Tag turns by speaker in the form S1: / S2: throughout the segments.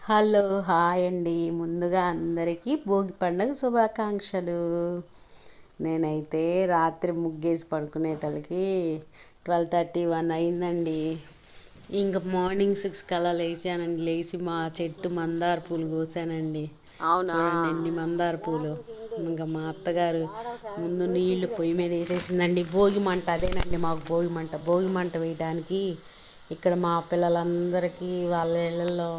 S1: Hello hi అండి. ముందుగా అందరికీ భోగి పండుగ శుభాకాంక్షలు. నేనైతే రాత్రి ముగ్గేసి పడుకునేసరికి 12:31 అయిందండి. ఇంకా మార్నింగ్ 6 కల్లా లేచానండి. లేచి మా చెట్టు మందార పూలు కోసానండి.
S2: అవునా?
S1: చూడండి ఎన్ని మందార పూలు. ఇంకా మా అత్తగారు ముందు నీళ్లు పొయ్యి మీద వేసేసిందండి. భోగి మంట అదేనండి మాకు భోగి మంట వేయడానికి ఇక్కడ మా పిల్లలందరికీ వాళ్ళ ఇళ్ళల్లో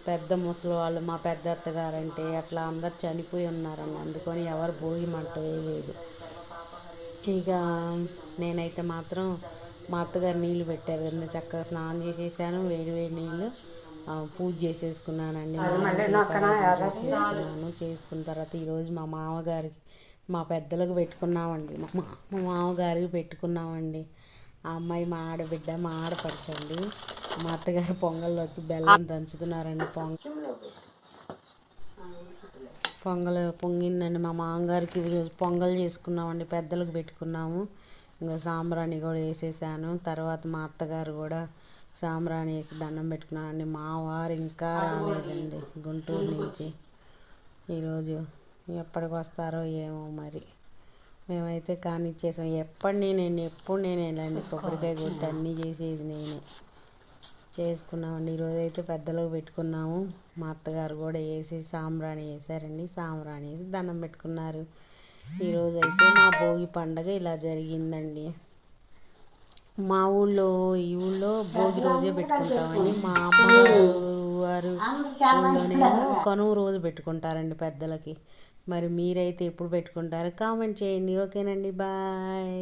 S1: పెద్ద ముసలి వాళ్ళు, మా పెద్ద అత్తగారంటే అట్లా అందరు చనిపోయి ఉన్నారండి. అందుకని ఎవరు భోగి మంట వేయలేదు. ఇక నేనైతే మాత్రం మా అత్తగారు నీళ్ళు పెట్టారు కదా, చక్కగా స్నానం చేసేసాను. వేడి వేడి నీళ్ళు పూజ చేసేసుకున్నానండి. చేసుకున్న తర్వాత ఈరోజు మా మామగారికి, మా పెద్దలకు పెట్టుకున్నామండి. మా మామగారికి పెట్టుకున్నామండి. ఆ అమ్మాయి మా ఆడబిడ్డ, మా ఆడపరచండి. మా అత్తగారు పొంగల్లోకి బెల్లం దంచుతున్నారండి. పొంగల్ పొంగిందండి. మా మామగారికి పొంగల్ చేసుకున్నామండి, పెద్దలకు పెట్టుకున్నాము. ఇంకా సాంబ్రాణి కూడా వేసేసాను. తర్వాత మా అత్తగారు కూడా సాంబ్రాణి వేసి దండం పెట్టుకున్నానండి. మా వారు ఇంకా రాలేదండి గుంటూరు నుంచి. ఈరోజు ఎప్పటికి వస్తారో ఏమో మరి. మేమైతే కానిచ్చేసాం. ఎప్పుడు నేనేనండి కొబ్బరికాయ కొట్టి అన్నీ చేసేది నేనే. చేసుకున్నామండి. ఈరోజు అయితే పెద్దలకు పెట్టుకున్నాము. మా అత్తగారు కూడా వేసి సాంబ్రాణి వేసారండి. సాంబ్రాణి వేసి దండం పెట్టుకున్నారు. ఈరోజు అయితే మా భోగి పండగ ఇలా జరిగిందండి. మా ఊళ్ళో ఈ ఊళ్ళో భోగి రోజే పెట్టుకుంటామండి. మా అమ్మగారు వారు ఊళ్ళోనేమో కనుమ రోజు పెట్టుకుంటారండి పెద్దలకి. మరి మీరైతే ఎప్పుడు పెట్టుకుంటారు? కామెంట్ చేయండి. ఓకేనండి, బాయ్.